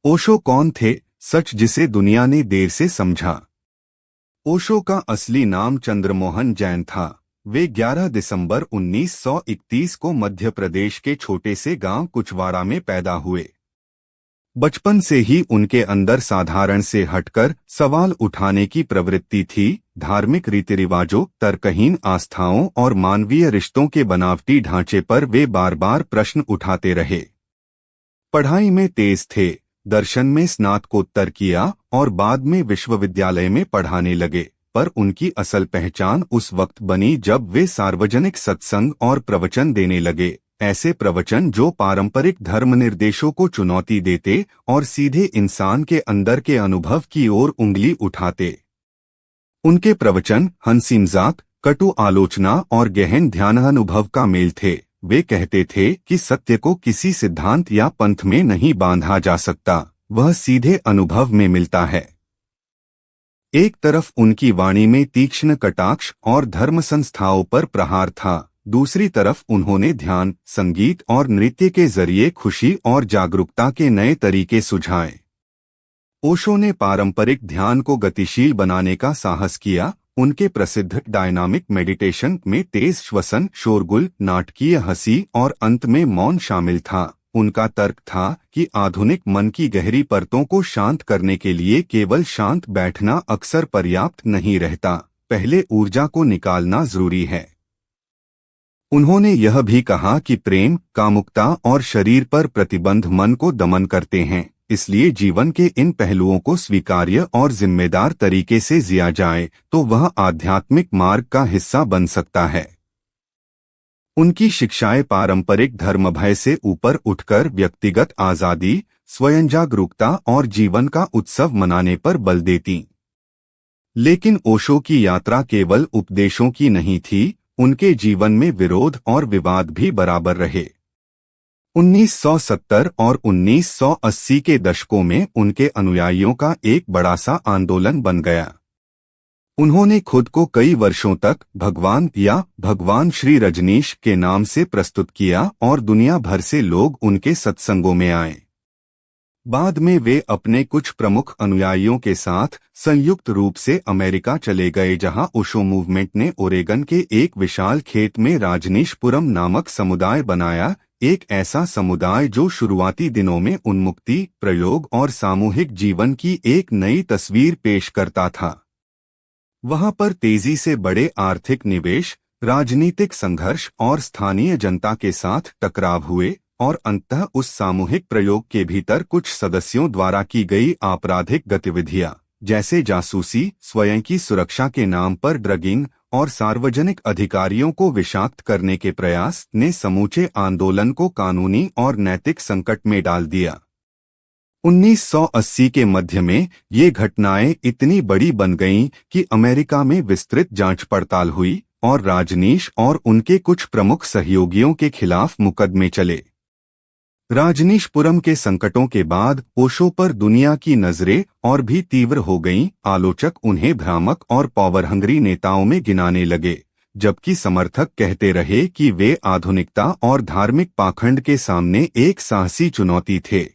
ओशो कौन थे, सच जिसे दुनिया ने देर से समझा। ओशो का असली नाम चंद्रमोहन जैन था। वे 11 दिसंबर 1931 को मध्य प्रदेश के छोटे से गांव कुचवाड़ा में पैदा हुए। बचपन से ही उनके अंदर साधारण से हटकर सवाल उठाने की प्रवृत्ति थी। धार्मिक रीति रिवाजों, तर्कहीन आस्थाओं और मानवीय रिश्तों के बनावटी ढांचे पर वे बार बार प्रश्न उठाते रहे। पढ़ाई में तेज थे, दर्शन में स्नातकोत्तर किया और बाद में विश्वविद्यालय में पढ़ाने लगे, पर उनकी असल पहचान उस वक्त बनी जब वे सार्वजनिक सत्संग और प्रवचन देने लगे। ऐसे प्रवचन जो पारंपरिक धर्म निर्देशों को चुनौती देते और सीधे इंसान के अंदर के अनुभव की ओर उंगली उठाते। उनके प्रवचन हंसी मजाक, कटु आलोचना और गहन ध्यान अनुभव का मेल थे। वे कहते थे कि सत्य को किसी सिद्धांत या पंथ में नहीं बांधा जा सकता, वह सीधे अनुभव में मिलता है। एक तरफ उनकी वाणी में तीक्ष्ण कटाक्ष और धर्म संस्थाओं पर प्रहार था, दूसरी तरफ उन्होंने ध्यान, संगीत और नृत्य के जरिए खुशी और जागरूकता के नए तरीके सुझाए। ओशो ने पारंपरिक ध्यान को गतिशील बनाने का साहस किया। उनके प्रसिद्ध डायनामिक मेडिटेशन में तेज श्वसन, शोरगुल, नाटकीय हंसी और अंत में मौन शामिल था। उनका तर्क था कि आधुनिक मन की गहरी परतों को शांत करने के लिए केवल शांत बैठना अक्सर पर्याप्त नहीं रहता, पहले ऊर्जा को निकालना जरूरी है। उन्होंने यह भी कहा कि प्रेम, कामुकता और शरीर पर प्रतिबंध मन को दमन करते हैं, इसलिए जीवन के इन पहलुओं को स्वीकार्य और जिम्मेदार तरीके से जिया जाए तो वह आध्यात्मिक मार्ग का हिस्सा बन सकता है। उनकी शिक्षाएं पारंपरिक धर्म भय से ऊपर उठकर व्यक्तिगत आजादी, स्वयं जागरूकता और जीवन का उत्सव मनाने पर बल देती। लेकिन ओशो की यात्रा केवल उपदेशों की नहीं थी, उनके जीवन में विरोध और विवाद भी बराबर रहे। 1970 और 1980 के दशकों में उनके अनुयायियों का एक बड़ा सा आंदोलन बन गया। उन्होंने खुद को कई वर्षों तक भगवान या भगवान श्री रजनीश के नाम से प्रस्तुत किया और दुनिया भर से लोग उनके सत्संगों में आए। बाद में वे अपने कुछ प्रमुख अनुयायियों के साथ संयुक्त रूप से अमेरिका चले गए, जहां ओशो मूवमेंट ने ओरेगन के एक विशाल खेत में राजनीशपुरम नामक समुदाय बनाया, एक ऐसा समुदाय जो शुरुआती दिनों में उन्मुक्ति, प्रयोग और सामूहिक जीवन की एक नई तस्वीर पेश करता था। वहां पर तेजी से बड़े आर्थिक निवेश, राजनीतिक संघर्ष और स्थानीय जनता के साथ टकराव हुए और अंततः उस सामूहिक प्रयोग के भीतर कुछ सदस्यों द्वारा की गई आपराधिक गतिविधियां, जैसे जासूसी, स्वयं की सुरक्षा के नाम पर ड्रगिंग और सार्वजनिक अधिकारियों को विषाक्त करने के प्रयास ने समूचे आंदोलन को कानूनी और नैतिक संकट में डाल दिया। 1980 के मध्य में ये घटनाएं इतनी बड़ी बन गईं कि अमेरिका में विस्तृत जांच पड़ताल हुई और राजनीश और उनके कुछ प्रमुख सहयोगियों के खिलाफ मुकदमे चले। राजनीशपुरम के संकटों के बाद ओशो पर दुनिया की नजरें और भी तीव्र हो गईं। आलोचक उन्हें भ्रामक और पावर हंग्री नेताओं में गिनाने लगे, जबकि समर्थक कहते रहे कि वे आधुनिकता और धार्मिक पाखंड के सामने एक साहसी चुनौती थे।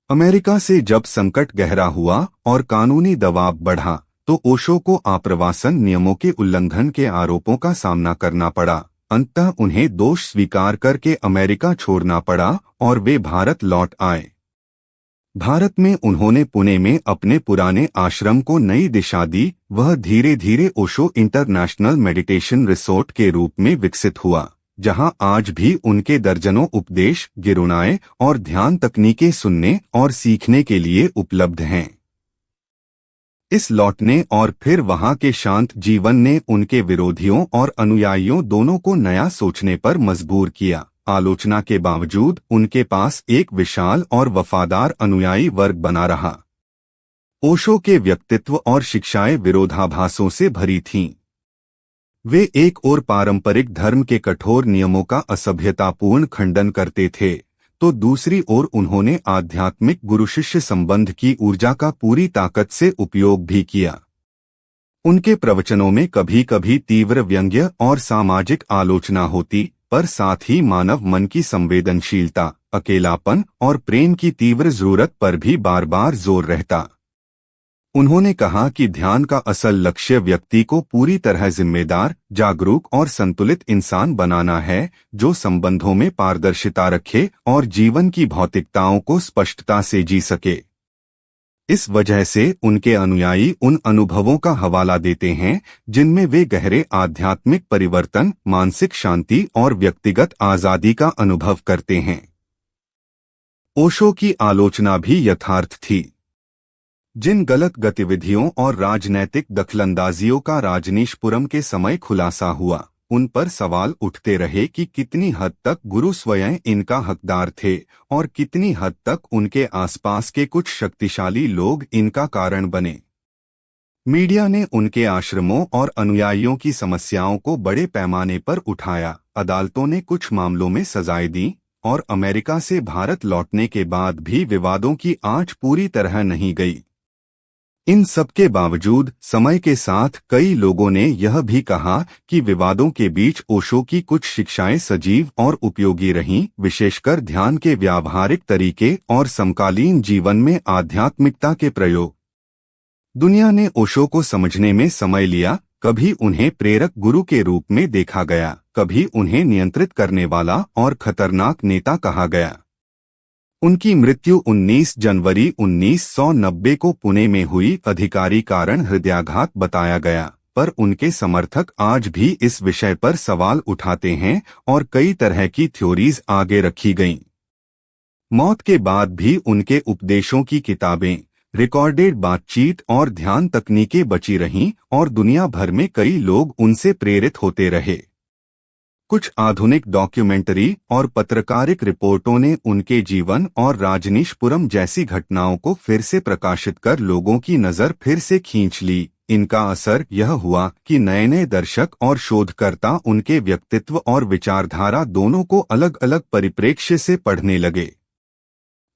अमेरिका से जब संकट गहरा हुआ और कानूनी दबाव बढ़ा, तो ओशो को आप्रवासन नियमों के उल्लंघन के आरोपों का सामना करना पड़ा। अंततः उन्हें दोष स्वीकार करके अमेरिका छोड़ना पड़ा और वे भारत लौट आए। भारत में उन्होंने पुणे में अपने पुराने आश्रम को नई दिशा दी। वह धीरे धीरे ओशो इंटरनेशनल मेडिटेशन रिसोर्ट के रूप में विकसित हुआ, जहां आज भी उनके दर्जनों उपदेश, गिरुनाएं और ध्यान तकनीकें सुनने और सीखने के लिए उपलब्ध हैं। इस लौटने और फिर वहां के शांत जीवन ने उनके विरोधियों और अनुयायियों दोनों को नया सोचने पर मजबूर किया। आलोचना के बावजूद उनके पास एक विशाल और वफादार अनुयायी वर्ग बना रहा। ओशो के व्यक्तित्व और शिक्षाएं विरोधाभासों से भरी थीं। वे एक ओर पारंपरिक धर्म के कठोर नियमों का असभ्यतापूर्ण खंडन करते थे, तो दूसरी ओर उन्होंने आध्यात्मिक गुरु शिष्य संबंध की ऊर्जा का पूरी ताकत से उपयोग भी किया। उनके प्रवचनों में कभी कभी तीव्र व्यंग्य और सामाजिक आलोचना होती, पर साथ ही मानव मन की संवेदनशीलता, अकेलापन और प्रेम की तीव्र जरूरत पर भी बार बार जोर रहता। उन्होंने कहा कि ध्यान का असल लक्ष्य व्यक्ति को पूरी तरह जिम्मेदार, जागरूक और संतुलित इंसान बनाना है, जो संबंधों में पारदर्शिता रखे और जीवन की भौतिकताओं को स्पष्टता से जी सके। इस वजह से उनके अनुयायी उन अनुभवों का हवाला देते हैं जिनमें वे गहरे आध्यात्मिक परिवर्तन, मानसिक शांति और व्यक्तिगत आजादी का अनुभव करते हैं। ओशो की आलोचना भी यथार्थ थी। जिन गलत गतिविधियों और राजनैतिक दखलंदाजियों का राजनीशपुरम के समय खुलासा हुआ, उन पर सवाल उठते रहे कि कितनी हद तक गुरु स्वयं इनका हकदार थे और कितनी हद तक उनके आसपास के कुछ शक्तिशाली लोग इनका कारण बने। मीडिया ने उनके आश्रमों और अनुयायियों की समस्याओं को बड़े पैमाने पर उठाया। अदालतों ने कुछ मामलों में सजाएं दी और अमेरिका से भारत लौटने के बाद भी विवादों की आंच पूरी तरह नहीं गई। इन सब के बावजूद समय के साथ कई लोगों ने यह भी कहा कि विवादों के बीच ओशो की कुछ शिक्षाएं सजीव और उपयोगी रहीं, विशेषकर ध्यान के व्यावहारिक तरीके और समकालीन जीवन में आध्यात्मिकता के प्रयोग। दुनिया ने ओशो को समझने में समय लिया। कभी उन्हें प्रेरक गुरु के रूप में देखा गया, कभी उन्हें नियंत्रित करने वाला और खतरनाक नेता कहा गया। उनकी मृत्यु 19 जनवरी 1990 को पुणे में हुई अधिकारी कारण हृदयाघात बताया गया, पर उनके समर्थक आज भी इस विषय पर सवाल उठाते हैं और कई तरह की थ्योरीज आगे रखी गईं। मौत के बाद भी उनके उपदेशों की किताबें, रिकॉर्डेड बातचीत और ध्यान तकनीकें बची रहीं और दुनिया भर में कई लोग उनसे प्रेरित होते रहे। कुछ आधुनिक डॉक्यूमेंट्री और पत्रकारिक रिपोर्टों ने उनके जीवन और राजनीशपुरम जैसी घटनाओं को फिर से प्रकाशित कर लोगों की नज़र फिर से खींच ली। इनका असर यह हुआ कि नए नए दर्शक और शोधकर्ता उनके व्यक्तित्व और विचारधारा दोनों को अलग अलग परिप्रेक्ष्य से पढ़ने लगे।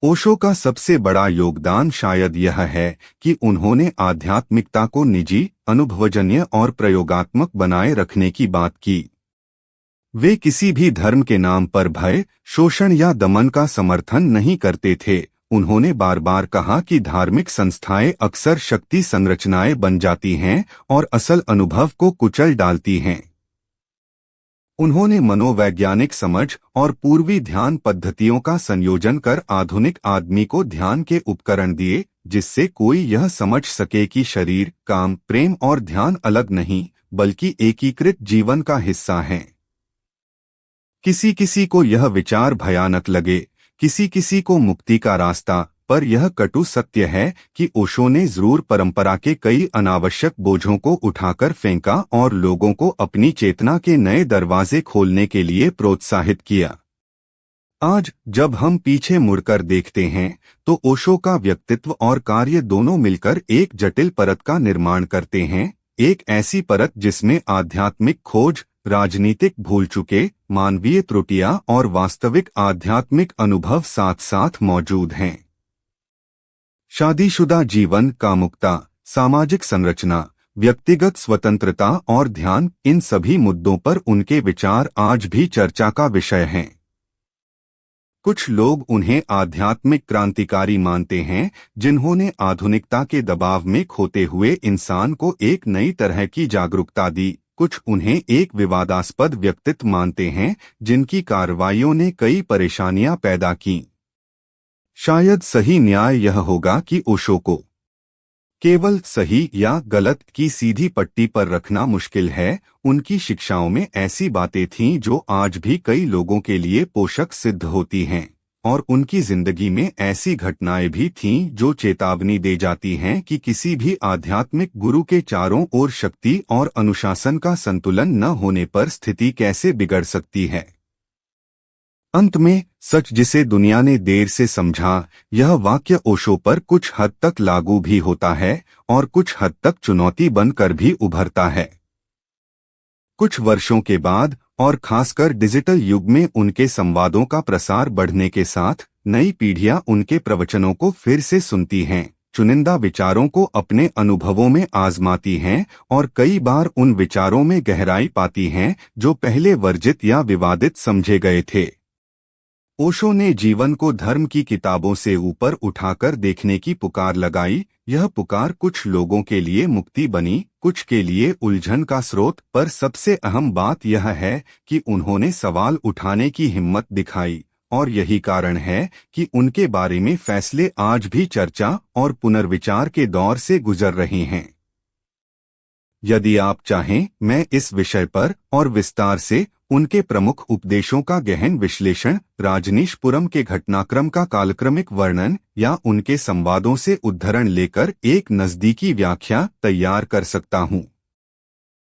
ओशो का सबसे बड़ा योगदान शायद यह है कि उन्होंने आध्यात्मिकता को निजी, अनुभवजन्य और प्रयोगात्मक बनाए रखने की बात की। वे किसी भी धर्म के नाम पर भय, शोषण या दमन का समर्थन नहीं करते थे। उन्होंने बार बार कहा कि धार्मिक संस्थाएं अक्सर शक्ति संरचनाएं बन जाती हैं और असल अनुभव को कुचल डालती हैं। उन्होंने मनोवैज्ञानिक समझ और पूर्वी ध्यान पद्धतियों का संयोजन कर आधुनिक आदमी को ध्यान के उपकरण दिए, जिससे कोई यह समझ सके कि शरीर, काम, प्रेम और ध्यान अलग नहीं बल्कि एकीकृत जीवन का हिस्सा हैं। किसी किसी को यह विचार भयानक लगे, किसी किसी को मुक्ति का रास्ता, पर यह कटु सत्य है कि ओशो ने जरूर परंपरा के कई अनावश्यक बोझों को उठाकर फेंका और लोगों को अपनी चेतना के नए दरवाजे खोलने के लिए प्रोत्साहित किया। आज जब हम पीछे मुड़कर देखते हैं तो ओशो का व्यक्तित्व और कार्य दोनों मिलकर एक जटिल परत का निर्माण करते हैं, एक ऐसी परत जिसमें आध्यात्मिक खोज, राजनीतिक भूल चुके, मानवीय त्रुटियां और वास्तविक आध्यात्मिक अनुभव साथ साथ मौजूद हैं। शादीशुदा जीवन, कामुकता, सामाजिक संरचना, व्यक्तिगत स्वतंत्रता और ध्यान, इन सभी मुद्दों पर उनके विचार आज भी चर्चा का विषय हैं। कुछ लोग उन्हें आध्यात्मिक क्रांतिकारी मानते हैं, जिन्होंने आधुनिकता के दबाव में खोते हुए इंसान को एक नई तरह की जागरूकता दी। कुछ उन्हें एक विवादास्पद व्यक्तित्व मानते हैं, जिनकी कार्रवाइयों ने कई परेशानियां पैदा की। शायद सही न्याय यह होगा कि ओशो को केवल सही या गलत की सीधी पट्टी पर रखना मुश्किल है। उनकी शिक्षाओं में ऐसी बातें थीं जो आज भी कई लोगों के लिए पोषक सिद्ध होती हैं, और उनकी जिंदगी में ऐसी घटनाएं भी थीं जो चेतावनी दे जाती हैं कि किसी भी आध्यात्मिक गुरु के चारों ओर शक्ति और अनुशासन का संतुलन न होने पर स्थिति कैसे बिगड़ सकती है। अंत में, सच जिसे दुनिया ने देर से समझा, यह वाक्य ओशो पर कुछ हद तक लागू भी होता है और कुछ हद तक चुनौती बनकर भी उभरता है। कुछ वर्षों के बाद, और खासकर डिजिटल युग में उनके संवादों का प्रसार बढ़ने के साथ, नई पीढ़ियां उनके प्रवचनों को फिर से सुनती हैं, चुनिंदा विचारों को अपने अनुभवों में आजमाती हैं और कई बार उन विचारों में गहराई पाती हैं जो पहले वर्जित या विवादित समझे गए थे। ओशो ने जीवन को धर्म की किताबों से ऊपर उठाकर देखने की पुकार लगाई। यह पुकार कुछ लोगों के लिए मुक्ति बनी, कुछ के लिए उलझन का स्रोत। पर सबसे अहम बात यह है कि उन्होंने सवाल उठाने की हिम्मत दिखाई, और यही कारण है कि उनके बारे में फैसले आज भी चर्चा और पुनर्विचार के दौर से गुजर रहे हैं। यदि आप चाहें, मैं इस विषय पर और विस्तार से उनके प्रमुख उपदेशों का गहन विश्लेषण, राजनीशपुरम के घटनाक्रम का कालक्रमिक वर्णन या उनके संवादों से उद्धरण लेकर एक नजदीकी व्याख्या तैयार कर सकता हूं।